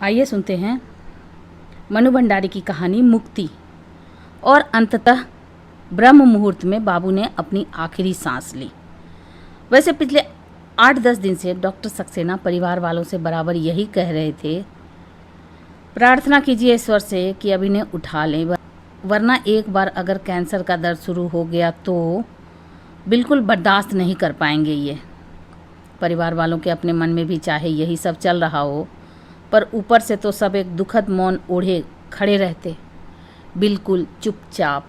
आइए सुनते हैं मनु भंडारी की कहानी मुक्ति। और अंततः ब्रह्म मुहूर्त में बाबू ने अपनी आखिरी सांस ली। वैसे पिछले 8-10 दिन से डॉक्टर सक्सेना परिवार वालों से बराबर यही कह रहे थे, प्रार्थना कीजिए ईश्वर से कि अब इन्हें उठा लें, वरना एक बार अगर कैंसर का दर्द शुरू हो गया तो बिल्कुल बर्दाश्त नहीं कर पाएंगे ये। परिवार वालों के अपने मन में भी चाहे यही सब चल रहा हो, पर ऊपर से तो सब एक दुखद मौन ओढ़े खड़े रहते, बिल्कुल चुपचाप।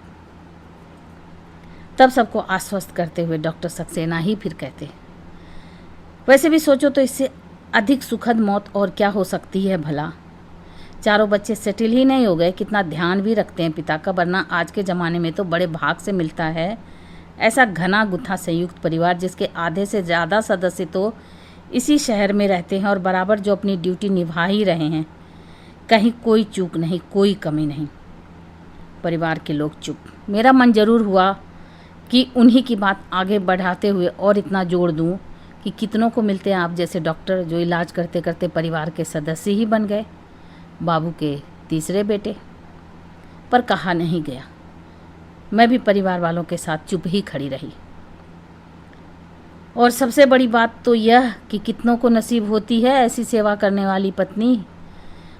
तब सबको आश्वस्त करते हुए डॉक्टर सक्सेना ही फिर कहते, वैसे भी सोचो तो इससे अधिक सुखद मौत और क्या हो सकती है भला। चारों बच्चे सेटल ही नहीं हो गए, कितना ध्यान भी रखते हैं पिता का, वरना आज के ज़माने में तो बड़े भाग से मिलता है ऐसा घना गुत्था संयुक्त परिवार जिसके आधे से ज़्यादा सदस्य तो इसी शहर में रहते हैं और बराबर जो अपनी ड्यूटी निभा ही रहे हैं। कहीं कोई चूक नहीं, कोई कमी नहीं। परिवार के लोग चुप। मेरा मन जरूर हुआ कि उन्हीं की बात आगे बढ़ाते हुए और इतना जोड़ दूं कि कितनों को मिलते हैं आप जैसे डॉक्टर जो इलाज करते करते परिवार के सदस्य ही बन गए, बाबू के तीसरे बेटे। पर कहा नहीं गया। मैं भी परिवार वालों के साथ चुप ही खड़ी रही। और सबसे बड़ी बात तो यह कि कितनों को नसीब होती है ऐसी सेवा करने वाली पत्नी।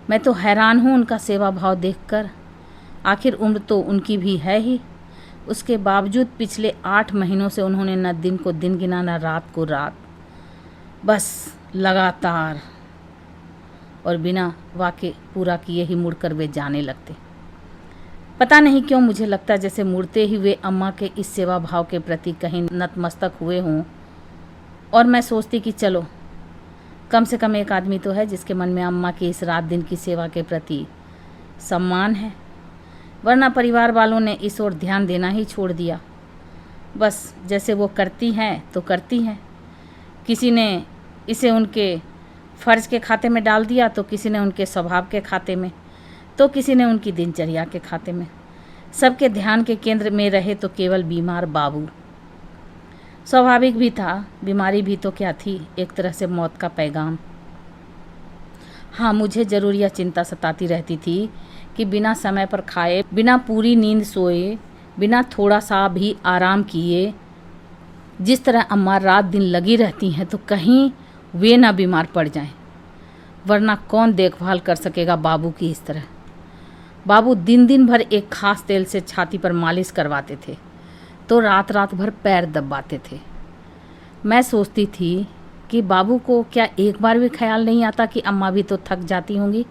मैं तो हैरान हूँ उनका सेवा भाव देखकर। आखिर उम्र तो उनकी भी है ही, उसके बावजूद पिछले 8 महीनों से उन्होंने न दिन को दिन गिना न रात को रात, बस लगातार और बिना वाक़े पूरा किए ही मुड़कर वे जाने लगते। पता नहीं क्यों मुझे लगता जैसे मुड़ते ही वे अम्मा के इस सेवा भाव के प्रति कहीं नतमस्तक हुए हों। और मैं सोचती कि चलो कम से कम एक आदमी तो है जिसके मन में अम्मा की इस रात दिन की सेवा के प्रति सम्मान है, वरना परिवार वालों ने इस ओर ध्यान देना ही छोड़ दिया। बस जैसे वो करती हैं तो करती हैं। किसी ने इसे उनके फ़र्ज के खाते में डाल दिया तो किसी ने उनके स्वभाव के खाते में, तो किसी ने उनकी दिनचर्या के खाते में। सबके ध्यान के केंद्र में रहे तो केवल बीमार बाबू। स्वाभाविक भी था, बीमारी भी तो क्या थी, एक तरह से मौत का पैगाम। हाँ, मुझे ज़रूर यह चिंता सताती रहती थी कि बिना समय पर खाए, बिना पूरी नींद सोए, बिना थोड़ा सा भी आराम किए जिस तरह अम्मा रात दिन लगी रहती हैं तो कहीं वे ना बीमार पड़ जाएं, वरना कौन देखभाल कर सकेगा बाबू की इस तरह। बाबू दिन दिन भर एक खास तेल से छाती पर मालिश करवाते थे तो रात रात भर पैर दबाते थे। मैं सोचती थी कि बाबू को क्या एक बार भी ख्याल नहीं आता कि अम्मा भी तो थक जाती होंगी,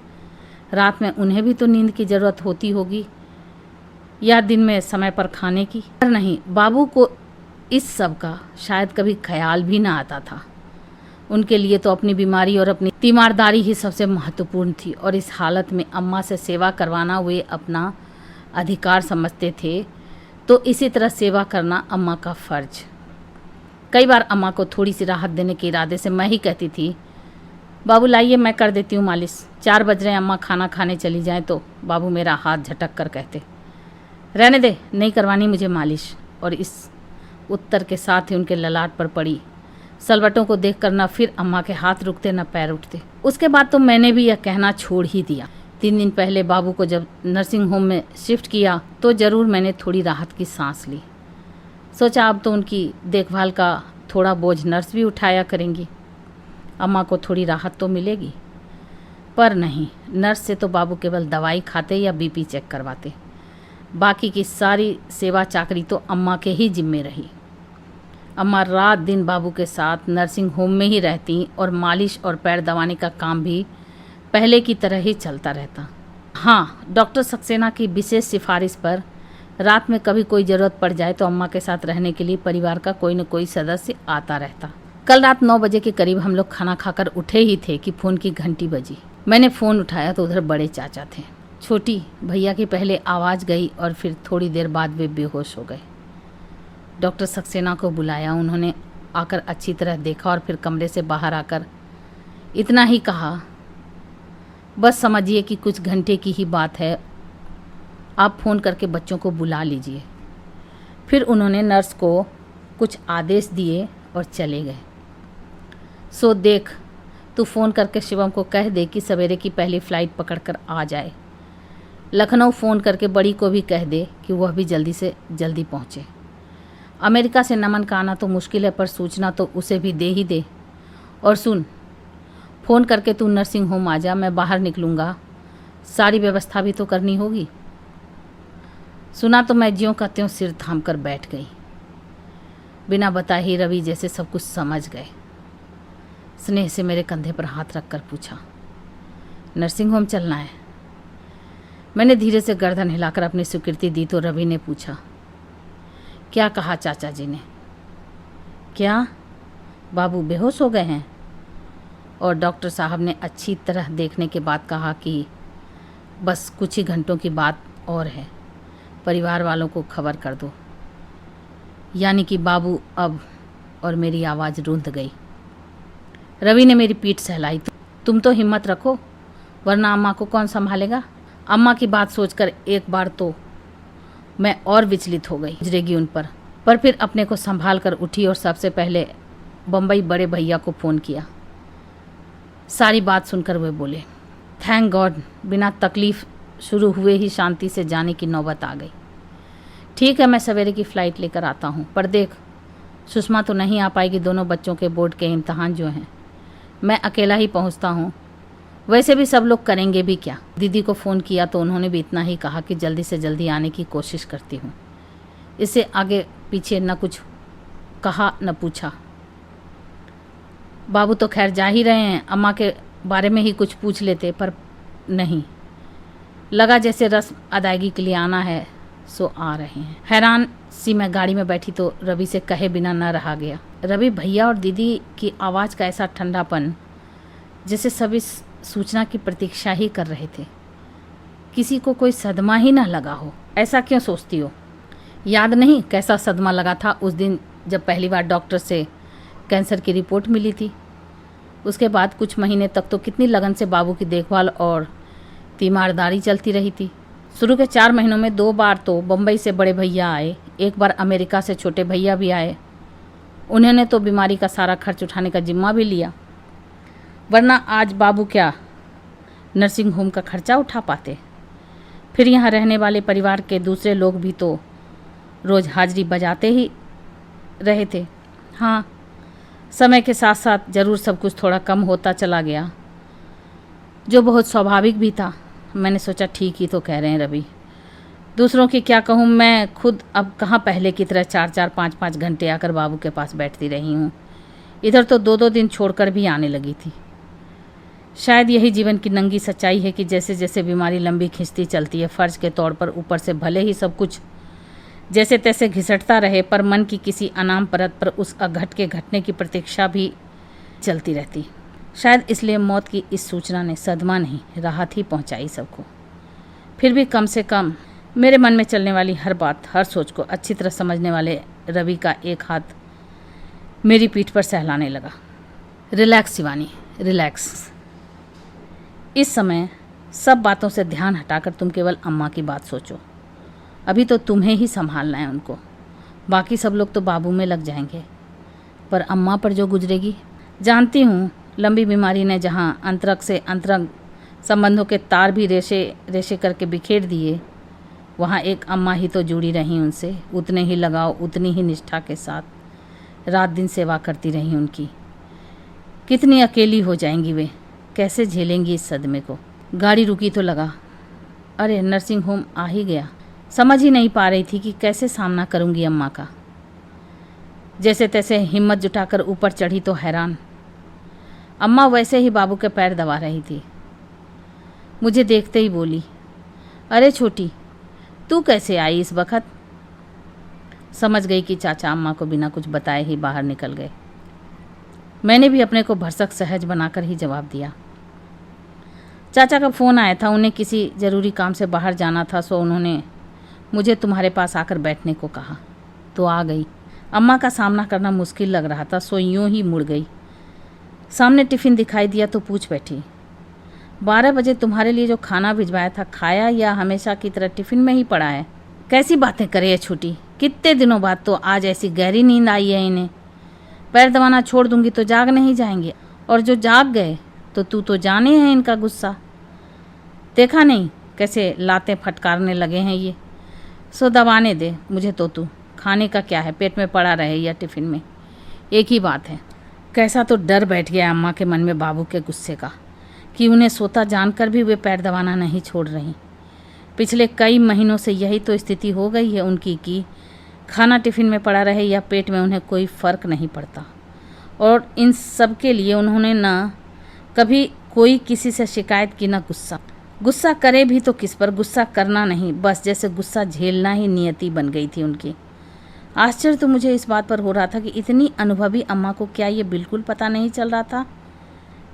रात में उन्हें भी तो नींद की ज़रूरत होती होगी, या दिन में समय पर खाने की। पर नहीं, बाबू को इस सब का शायद कभी ख्याल भी ना आता था। उनके लिए तो अपनी बीमारी और अपनी तीमारदारी ही सबसे महत्वपूर्ण थी और इस हालत में अम्मा से सेवा करवाना वे अपना अधिकार समझते थे, तो इसी तरह सेवा करना अम्मा का फ़र्ज। कई बार अम्मा को थोड़ी सी राहत देने के इरादे से मैं ही कहती थी, बाबू लाइए मैं कर देती हूँ मालिश। 4 बज रहे हैं, अम्मा खाना खाने चली जाएं तो बाबू मेरा हाथ झटक कर कहते, रहने दे, नहीं करवानी मुझे मालिश। और इस उत्तर के साथ ही उनके ललाट पर पड़ी सलवटों को देखकर न फिर अम्मा के हाथ रुकते न पैर उठते। उसके बाद तो मैंने भी यह कहना छोड़ ही दिया। 3 दिन पहले बाबू को जब नर्सिंग होम में शिफ्ट किया तो ज़रूर मैंने थोड़ी राहत की सांस ली। सोचा अब तो उनकी देखभाल का थोड़ा बोझ नर्स भी उठाया करेंगी, अम्मा को थोड़ी राहत तो मिलेगी। पर नहीं, नर्स से तो बाबू केवल दवाई खाते या बीपी चेक करवाते, बाकी की सारी सेवा चाकरी तो अम्मा के ही जिम्मे रही। अम्मा रात दिन बाबू के साथ नर्सिंग होम में ही रहती और मालिश और पैर दबाने का काम भी पहले की तरह ही चलता रहता। हाँ, डॉक्टर सक्सेना की विशेष सिफारिश पर रात में कभी कोई ज़रूरत पड़ जाए तो अम्मा के साथ रहने के लिए परिवार का कोई न कोई सदस्य आता रहता। कल रात 9 बजे के करीब हम लोग खाना खाकर उठे ही थे कि फ़ोन की घंटी बजी। मैंने फ़ोन उठाया तो उधर बड़े चाचा थे। छोटी भैया की पहले आवाज़ गई और फिर थोड़ी देर बाद वे बेहोश हो गए। डॉक्टर सक्सेना को बुलाया, उन्होंने आकर अच्छी तरह देखा और फिर कमरे से बाहर आकर इतना ही कहा, बस समझिए कि कुछ घंटे की ही बात है, आप फ़ोन करके बच्चों को बुला लीजिए। फिर उन्होंने नर्स को कुछ आदेश दिए और चले गए। सो देख, तू फ़ोन करके शिवम को कह दे कि सवेरे की पहली फ़्लाइट पकड़कर आ जाए। लखनऊ फ़ोन करके बड़ी को भी कह दे कि वह भी जल्दी से जल्दी पहुँचे। अमेरिका से नमन का आना तो मुश्किल है, पर सूचना तो उसे भी दे ही दे। और सुन, फ़ोन करके तू नर्सिंग होम आ जा, मैं बाहर निकलूँगा, सारी व्यवस्था भी तो करनी होगी। सुना तो मैं ज्यों का त्यों सिर थाम कर बैठ गई। बिना बताए ही रवि जैसे सब कुछ समझ गए। स्नेह से मेरे कंधे पर हाथ रखकर पूछा, नर्सिंग होम चलना है? मैंने धीरे से गर्दन हिलाकर अपनी स्वीकृति दी तो रवि ने पूछा, क्या कहा चाचा जी ने? क्या बाबू बेहोश हो गए हैं? और डॉक्टर साहब ने अच्छी तरह देखने के बाद कहा कि बस कुछ ही घंटों की बात और है, परिवार वालों को खबर कर दो। यानी कि बाबू अब, और मेरी आवाज़ रुंध गई। रवि ने मेरी पीठ सहलाई। तुम तो हिम्मत रखो, वरना अम्मा को कौन संभालेगा? अम्मा की बात सोचकर एक बार तो मैं और विचलित हो गई, गुजरेगी उन पर फिर अपने को संभाल कर उठी और सबसे पहले बम्बई बड़े भैया को फ़ोन किया। सारी बात सुनकर वे बोले, थैंक गॉड, बिना तकलीफ़ शुरू हुए ही शांति से जाने की नौबत आ गई। ठीक है, मैं सवेरे की फ़्लाइट लेकर आता हूँ, पर देख, सुषमा तो नहीं आ पाएगी, दोनों बच्चों के बोर्ड के इम्तहान जो हैं। मैं अकेला ही पहुँचता हूँ, वैसे भी सब लोग करेंगे भी क्या। दीदी को फ़ोन किया तो उन्होंने भी इतना ही कहा कि जल्दी से जल्दी आने की कोशिश करती हूँ। इससे आगे पीछे न कुछ कहा न पूछा। बाबू तो खैर जा ही रहे हैं, अम्मा के बारे में ही कुछ पूछ लेते, पर नहीं, लगा जैसे रस्म अदायगी के लिए आना है, सो आ रहे हैं। हैरान सी मैं गाड़ी में बैठी तो रवि से कहे बिना न रहा गया। रवि भैया और दीदी की आवाज़ का ऐसा ठंडापन, जैसे सभी सूचना की प्रतीक्षा ही कर रहे थे, किसी को कोई सदमा ही ना लगा हो। ऐसा क्यों सोचती हो? याद नहीं कैसा सदमा लगा था उस दिन जब पहली बार डॉक्टर से कैंसर की रिपोर्ट मिली थी। उसके बाद कुछ महीने तक तो कितनी लगन से बाबू की देखभाल और तीमारदारी चलती रही थी। शुरू के 4 महीनों में 2 बार तो बम्बई से बड़े भैया आए, एक बार अमेरिका से छोटे भैया भी आए। उन्होंने तो बीमारी का सारा खर्च उठाने का जिम्मा भी लिया, वरना आज बाबू क्या नर्सिंग होम का खर्चा उठा पाते। फिर यहाँ रहने वाले परिवार के दूसरे लोग भी तो रोज़ हाजिरी बजाते ही रहे थे। हाँ, समय के साथ साथ ज़रूर सब कुछ थोड़ा कम होता चला गया, जो बहुत स्वाभाविक भी था। मैंने सोचा ठीक ही तो कह रहे हैं रवि, दूसरों की क्या कहूँ, मैं खुद अब कहाँ पहले की तरह 4-4, 5-5 घंटे आकर बाबू के पास बैठती रही हूँ। इधर तो 2-2 दिन छोड़कर भी आने लगी थी। शायद यही जीवन की नंगी सच्चाई है कि जैसे जैसे बीमारी लंबी खिंचती चलती है, फ़र्ज के तौर पर ऊपर से भले ही सब कुछ जैसे तैसे घिसटता रहे, पर मन की किसी अनाम परत पर उस अघट के घटने की प्रतीक्षा भी चलती रहती। शायद इसलिए मौत की इस सूचना ने सदमा नहीं, राहत ही पहुंचाई सबको। फिर भी कम से कम मेरे मन में चलने वाली हर बात, हर सोच को अच्छी तरह समझने वाले रवि का एक हाथ मेरी पीठ पर सहलाने लगा। Relax Shivani, relax. इस समय सब बातों से ध्यान हटाकर तुम केवल अम्मा की बात सोचो। अभी तो तुम्हें ही संभालना है उनको, बाकी सब लोग तो बाबू में लग जाएंगे, पर अम्मा पर जो गुजरेगी। जानती हूँ, लंबी बीमारी ने जहाँ अंतरंग से अंतरंग संबंधों के तार भी रेशे रेशे करके बिखेर दिए, वहाँ एक अम्मा ही तो जुड़ी रही उनसे, उतने ही लगाव, उतनी ही निष्ठा के साथ रात दिन सेवा करती रही उनकी। कितनी अकेली हो जाएंगी वे, कैसे झेलेंगी इस सदमे को। गाड़ी रुकी तो लगा, अरे नर्सिंग होम आ ही गया। समझ ही नहीं पा रही थी कि कैसे सामना करूंगी अम्मा का। जैसे तैसे हिम्मत जुटाकर ऊपर चढ़ी तो हैरान, अम्मा वैसे ही बाबू के पैर दबा रही थी। मुझे देखते ही बोली, अरे छोटी, तू कैसे आई इस वक्त? समझ गई कि चाचा अम्मा को बिना कुछ बताए ही बाहर निकल गए। मैंने भी अपने को भरसक सहज बनाकर ही जवाब दिया, चाचा का फ़ोन आया था, उन्हें किसी ज़रूरी काम से बाहर जाना था, सो उन्होंने मुझे तुम्हारे पास आकर बैठने को कहा, तो आ गई। अम्मा का सामना करना मुश्किल लग रहा था, सो यूँ ही मुड़ गई। सामने टिफ़िन दिखाई दिया तो पूछ बैठी, 12 बजे तुम्हारे लिए जो खाना भिजवाया था खाया या हमेशा की तरह टिफ़िन में ही पड़ा है? कैसी बातें करे है छोटी, कितने दिनों बाद तो आज ऐसी गहरी नींद आई है इन्हें। पैर दबाना छोड़ दूंगी तो जाग नहीं जाएंगे। और जो जाग गए तो तू तो जाने हैं इनका गुस्सा। देखा नहीं कैसे लातें फटकारने लगे हैं ये। सो दबाने दे मुझे तो तू, खाने का क्या है, पेट में पड़ा रहे या टिफ़िन में, एक ही बात है। कैसा तो डर बैठ गया अम्मा के मन में बाबू के गुस्से का कि उन्हें सोता जानकर भी वे पैर दबाना नहीं छोड़ रही। पिछले कई महीनों से यही तो स्थिति हो गई है उनकी कि खाना टिफ़िन में पड़ा रहे या पेट में, उन्हें कोई फ़र्क नहीं पड़ता। और इन सब के लिए उन्होंने ना कभी कोई किसी से शिकायत की, ना गुस्सा करे भी तो किस पर, गुस्सा करना नहीं, बस जैसे गुस्सा झेलना ही नियति बन गई थी उनकी। आश्चर्य तो मुझे इस बात पर हो रहा था कि इतनी अनुभवी अम्मा को क्या ये बिल्कुल पता नहीं चल रहा था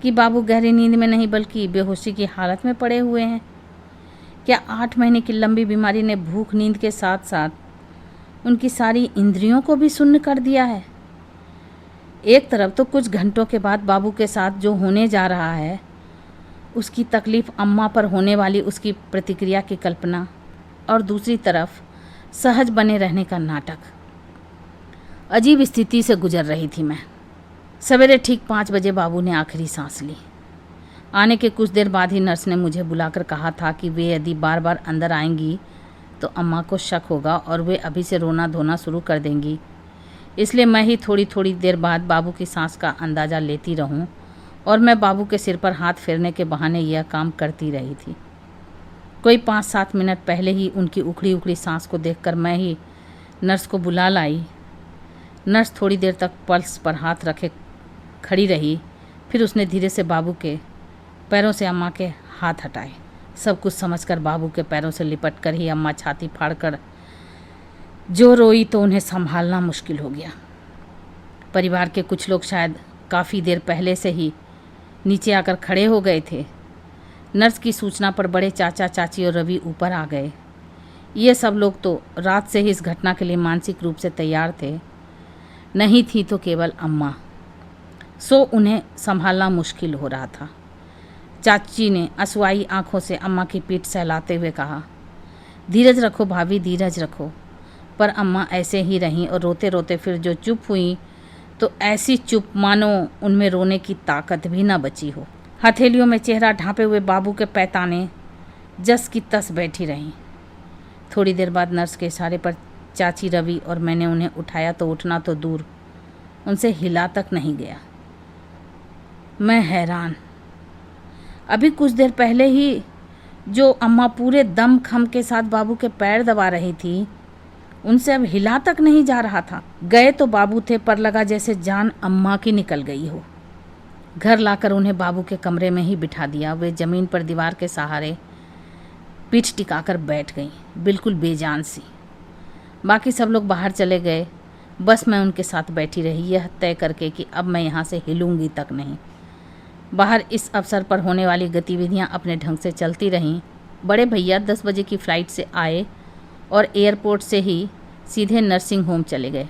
कि बाबू गहरी नींद में नहीं बल्कि बेहोशी की हालत में पड़े हुए हैं। क्या 8 महीने की लंबी बीमारी ने भूख नींद के साथ साथ उनकी सारी इंद्रियों को भी सुन्न कर दिया है। एक तरफ तो कुछ घंटों के बाद बाबू के साथ जो होने जा रहा है उसकी तकलीफ़, अम्मा पर होने वाली उसकी प्रतिक्रिया की कल्पना, और दूसरी तरफ सहज बने रहने का नाटक। अजीब स्थिति से गुजर रही थी मैं। सवेरे ठीक 5 बजे बाबू ने आखिरी सांस ली। आने के कुछ देर बाद ही नर्स ने मुझे बुलाकर कहा था कि वे यदि बार बार अंदर आएंगी तो अम्मा को शक होगा और वे अभी से रोना धोना शुरू कर देंगी, इसलिए मैं ही थोड़ी थोड़ी देर बाद बाबू की सांस का अंदाज़ा लेती रहूं, और मैं बाबू के सिर पर हाथ फेरने के बहाने यह काम करती रही थी। कोई 5-7 मिनट पहले ही उनकी उखड़ी उखड़ी सांस को देखकर मैं ही नर्स को बुला लाई। नर्स थोड़ी देर तक पल्स पर हाथ रखे खड़ी रही, फिर उसने धीरे से बाबू के पैरों से अम्मा के हाथ हटाए। सब कुछ समझकर बाबू के पैरों से लिपट कर ही अम्मा छाती फाड़कर जो रोई तो उन्हें संभालना मुश्किल हो गया। परिवार के कुछ लोग शायद काफ़ी देर पहले से ही नीचे आकर खड़े हो गए थे। नर्स की सूचना पर बड़े चाचा चाची और रवि ऊपर आ गए। ये सब लोग तो रात से ही इस घटना के लिए मानसिक रूप से तैयार थे, नहीं थी तो केवल अम्मा, सो उन्हें संभालना मुश्किल हो रहा था। चाची ने असुआई आंखों से अम्मा की पीठ सहलाते हुए कहा, धीरज रखो भाभी, धीरज रखो। पर अम्मा ऐसे ही रहीं और रोते रोते फिर जो चुप हुई तो ऐसी चुप मानो उनमें रोने की ताकत भी ना बची हो। हथेलियों में चेहरा ढांपे हुए बाबू के पैताने जस की तस बैठी रहीं। थोड़ी देर बाद नर्स के इशारे पर चाची, रवि और मैंने उन्हें उठाया तो उठना तो दूर, उनसे हिला तक नहीं गया। मैं हैरान, अभी कुछ देर पहले ही जो अम्मा पूरे दम खम के साथ बाबू के पैर दबा रही थी, उनसे अब हिला तक नहीं जा रहा था। गए तो बाबू थे, पर लगा जैसे जान अम्मा की निकल गई हो। घर लाकर उन्हें बाबू के कमरे में ही बिठा दिया। वे ज़मीन पर दीवार के सहारे पीठ टिकाकर बैठ गईं, बिल्कुल बेजान सी। बाकी सब लोग बाहर चले गए, बस मैं उनके साथ बैठी रही, यह तय करके कि अब मैं यहाँ से हिलूंगी तक नहीं। बाहर इस अवसर पर होने वाली गतिविधियाँ अपने ढंग से चलती रहीं। बड़े भैया 10 बजे की फ़्लाइट से आए और एयरपोर्ट से ही सीधे नर्सिंग होम चले गए।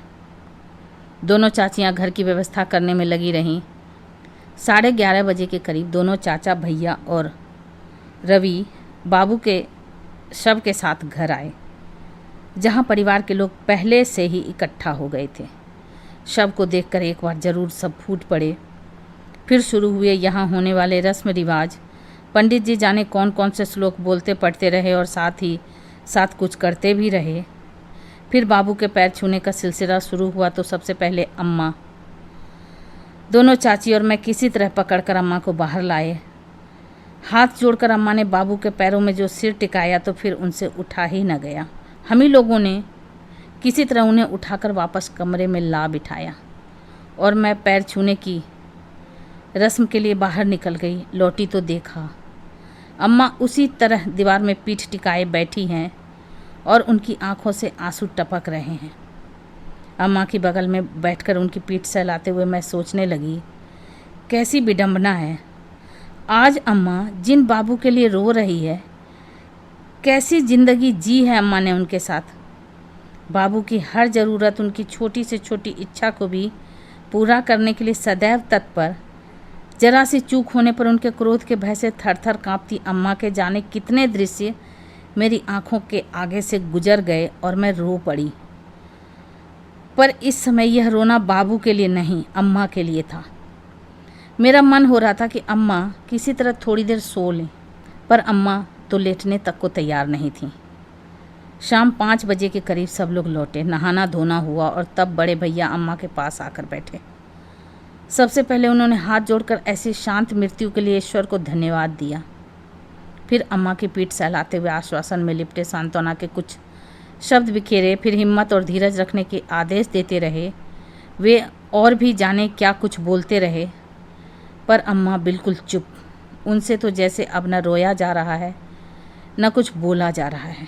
दोनों चाचियाँ घर की व्यवस्था करने में लगी रहीं। 11:30 बजे के करीब दोनों चाचा, भैया और रवि बाबू के शव के साथ घर आए, जहाँ परिवार के लोग पहले से ही इकट्ठा हो गए थे। शव को देखकर एक बार ज़रूर सब फूट पड़े। फिर शुरू हुए यहाँ होने वाले रस्म रिवाज। पंडित जी जाने कौन कौन से श्लोक बोलते पढ़ते रहे और साथ ही साथ कुछ करते भी रहे। फिर बाबू के पैर छूने का सिलसिला शुरू हुआ तो सबसे पहले अम्मा, दोनों चाची और मैं किसी तरह पकड़कर अम्मा को बाहर लाए। हाथ जोड़कर अम्मा ने बाबू के पैरों में जो सिर टिकाया तो फिर उनसे उठा ही न गया। हम ही लोगों ने किसी तरह उन्हें उठाकर वापस कमरे में ला बिठाया और मैं पैर छूने की रस्म के लिए बाहर निकल गई। लौटी तो देखा अम्मा उसी तरह दीवार में पीठ टिकाए बैठी हैं और उनकी आंखों से आंसू टपक रहे हैं। अम्मा की बगल में बैठकर उनकी पीठ सहलाते हुए मैं सोचने लगी, कैसी विडंबना है। आज अम्मा जिन बाबू के लिए रो रही है, कैसी ज़िंदगी जी है अम्मा ने उनके साथ। बाबू की हर ज़रूरत, उनकी छोटी से छोटी इच्छा को भी पूरा करने के लिए सदैव तत्पर। जरा सी चूक होने पर उनके क्रोध के भय से थर थर काँपती अम्मा के जाने कितने दृश्य मेरी आंखों के आगे से गुजर गए और मैं रो पड़ी। पर इस समय यह रोना बाबू के लिए नहीं, अम्मा के लिए था। मेरा मन हो रहा था कि अम्मा किसी तरह थोड़ी देर सो लें, पर अम्मा तो लेटने तक को तैयार नहीं थी। शाम 5 बजे के करीब सब लोग लौटे, नहाना धोना हुआ और तब बड़े भैया अम्मा के पास आकर बैठे। सबसे पहले उन्होंने हाथ जोड़कर ऐसी शांत मृत्यु के लिए ईश्वर को धन्यवाद दिया। फिर अम्मा की पीठ सहलाते हुए आश्वासन में लिपटे सांत्वना के कुछ शब्द बिखेरे, फिर हिम्मत और धीरज रखने के आदेश देते रहे। वे और भी जाने क्या कुछ बोलते रहे, पर अम्मा बिल्कुल चुप। उनसे तो जैसे अब न रोया जा रहा है न कुछ बोला जा रहा है।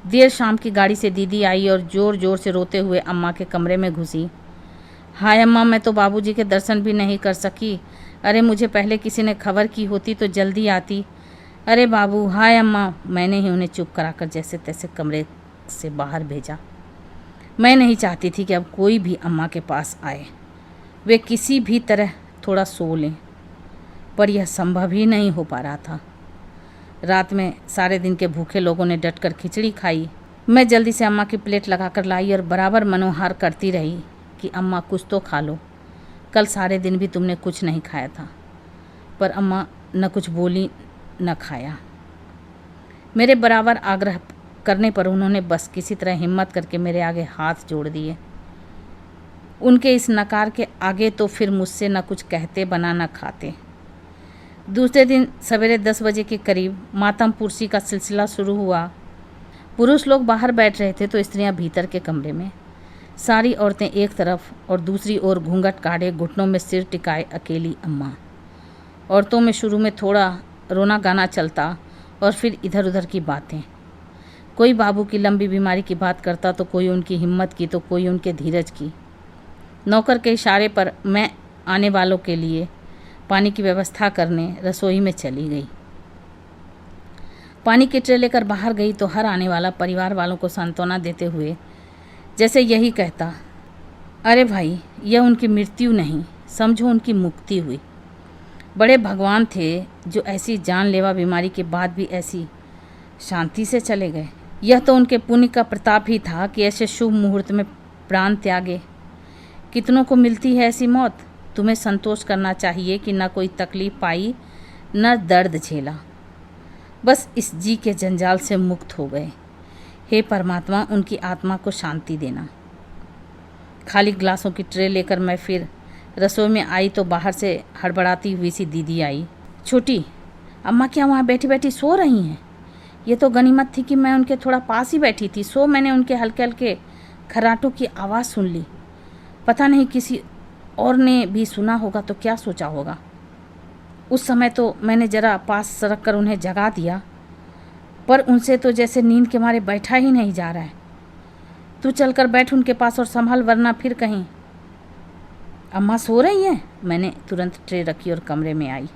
देर शाम की गाड़ी से दीदी आई और ज़ोर ज़ोर से रोते हुए अम्मा के कमरे में घुसी। हाय अम्मा, मैं तो बाबूजी के दर्शन भी नहीं कर सकी। अरे मुझे पहले किसी ने खबर की होती तो जल्दी आती। अरे बाबू, हाय अम्मा। मैंने ही उन्हें चुप कराकर जैसे तैसे कमरे से बाहर भेजा। मैं नहीं चाहती थी कि अब कोई भी अम्मा के पास आए, वे किसी भी तरह थोड़ा सो लें, पर यह संभव ही नहीं हो पा रहा था। रात में सारे दिन के भूखे लोगों ने डटकर खिचड़ी खाई। मैं जल्दी से अम्मा की प्लेट लगाकर लाई और बराबर मनोहार करती रही कि अम्मा कुछ तो खा लो, कल सारे दिन भी तुमने कुछ नहीं खाया था। पर अम्मा न कुछ बोली न खाया। मेरे बराबर आग्रह करने पर उन्होंने बस किसी तरह हिम्मत करके मेरे आगे हाथ जोड़ दिए। उनके इस नकार के आगे तो फिर मुझसे न कुछ कहते बना न खाते। दूसरे दिन सवेरे 10 बजे के करीब मातम पुरसी का सिलसिला शुरू हुआ। पुरुष लोग बाहर बैठ रहे थे तो स्त्रियां भीतर के कमरे में। सारी औरतें एक तरफ और दूसरी ओर घूंघट काढ़े घुटनों में सिर टिकाए अकेली अम्मा। औरतों में शुरू में थोड़ा रोना गाना चलता और फिर इधर उधर की बातें। कोई बाबू की लंबी बीमारी की बात करता तो कोई उनकी हिम्मत की तो कोई उनके धीरज की। नौकर के इशारे पर मैं आने वालों के लिए पानी की व्यवस्था करने रसोई में चली गई। पानी की ट्रे लेकर बाहर गई तो हर आने वाला परिवार वालों को सांत्वना देते हुए जैसे यही कहता, अरे भाई, यह उनकी मृत्यु नहीं, समझो उनकी मुक्ति हुई। बड़े भगवान थे जो ऐसी जानलेवा बीमारी के बाद भी ऐसी शांति से चले गए। यह तो उनके पुण्य का प्रताप ही था कि ऐसे शुभ मुहूर्त में प्राण त्यागे। कितनों को मिलती है ऐसी मौत। तुम्हें संतोष करना चाहिए कि न कोई तकलीफ पाई न दर्द झेला, बस इस जी के जंजाल से मुक्त हो गए। हे परमात्मा, उनकी आत्मा को शांति देना। खाली गिलासों की ट्रे लेकर मैं फिर रसोई में आई तो बाहर से हड़बड़ाती हुई सी दीदी आई। छोटी अम्मा क्या वहाँ बैठी बैठी सो रही हैं? ये तो गनीमत थी कि मैं उनके थोड़ा पास ही बैठी थी। मैंने उनके हल्के हल्के खर्राटों की आवाज़ सुन ली। पता नहीं किसी और ने भी सुना होगा तो क्या सोचा होगा। उस समय तो मैंने ज़रा पास सरक कर उन्हें जगा दिया, पर उनसे तो जैसे नींद के मारे बैठा ही नहीं जा रहा है। तू चलकर बैठ उनके पास और संभल, वरना फिर कहीं। अम्मा सो रही हैं? मैंने तुरंत ट्रे रखी और कमरे में आई।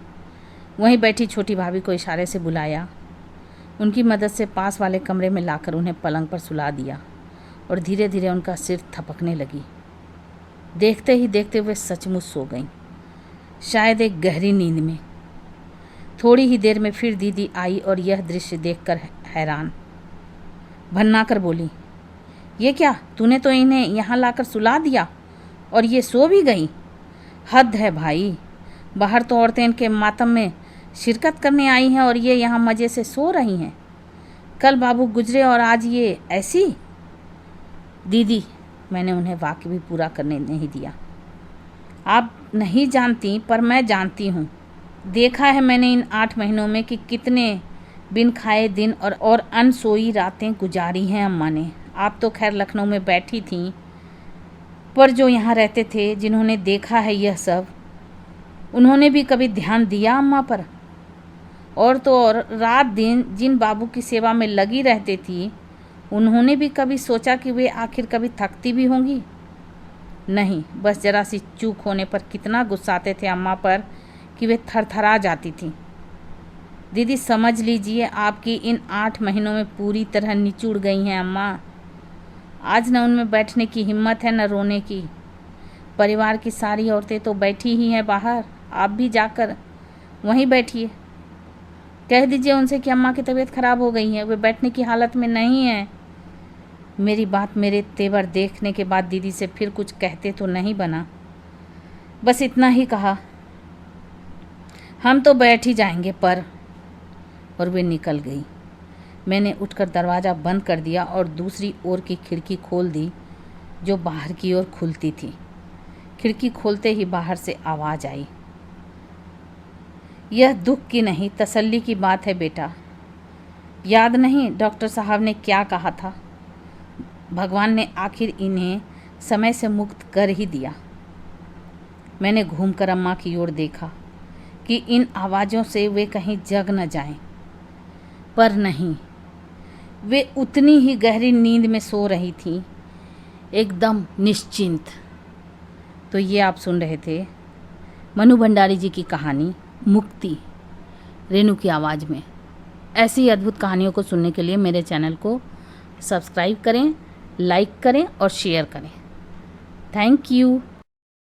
वहीं बैठी छोटी भाभी को इशारे से बुलाया। उनकी मदद से पास वाले कमरे में लाकर उन्हें पलंग पर सुला दिया और धीरे धीरे उनका सिर थपकने लगी। देखते ही देखते वे सचमुच सो गईं, शायद एक गहरी नींद में। थोड़ी ही देर में फिर दीदी आई और यह दृश्य देखकर हैरान भन्ना कर बोली, ये क्या, तूने तो इन्हें यहाँ लाकर सुला दिया और ये सो भी गई? हद है भाई, बाहर तो औरतें इनके मातम में शिरकत करने आई हैं और ये यहाँ मज़े से सो रही हैं। कल बाबू गुजरे और आज ये ऐसी। दीदी, मैंने उन्हें वाक्य भी पूरा करने नहीं दिया। आप नहीं जानती पर मैं जानती हूँ। देखा है मैंने इन 8 महीनों में कि कितने बिन खाए दिन और अनसोई रातें गुजारी हैं अम्मा ने। आप तो खैर लखनऊ में बैठी थीं, पर जो यहाँ रहते थे, जिन्होंने देखा है यह सब, उन्होंने भी कभी ध्यान दिया अम्मा पर? और तो और रात दिन जिन बाबू की सेवा में लगी रहती थी, उन्होंने भी कभी सोचा कि वे आखिर कभी थकती भी होंगी? नहीं, बस जरा सी चूक होने पर कितना गुस्साते थे अम्मा पर कि वे थरथरा जाती थीं। दीदी समझ लीजिए, आपकी इन 8 महीनों में पूरी तरह निचुड़ गई हैं अम्मा। आज न उनमें बैठने की हिम्मत है न रोने की। परिवार की सारी औरतें तो बैठी ही हैं बाहर, आप भी जाकर वहीं बैठिए। कह दीजिए उनसे कि अम्मा की तबीयत खराब हो गई है, वे बैठने की हालत में नहीं है। मेरी बात मेरे तेवर देखने के बाद दीदी से फिर कुछ कहते तो नहीं बना, बस इतना ही कहा, हम तो बैठ ही जाएंगे पर। और वे निकल गई। मैंने उठकर दरवाज़ा बंद कर दिया और दूसरी ओर की खिड़की खोल दी जो बाहर की ओर खुलती थी। खिड़की खोलते ही बाहर से आवाज़ आई, यह दुख की नहीं तसल्ली की बात है बेटा। याद नहीं डॉक्टर साहब ने क्या कहा था? भगवान ने आखिर इन्हें समय से मुक्त कर ही दिया। मैंने घूमकर अम्मा की ओर देखा कि इन आवाज़ों से वे कहीं जग न जाएं, पर नहीं, वे उतनी ही गहरी नींद में सो रही थीं, एकदम निश्चिंत। तो ये आप सुन रहे थे मनु भंडारी जी की कहानी मुक्ति, रेणु की आवाज़ में। ऐसी अद्भुत कहानियों को सुनने के लिए मेरे चैनल को सब्सक्राइब करें, लाइक करें और शेयर करें। Thank you.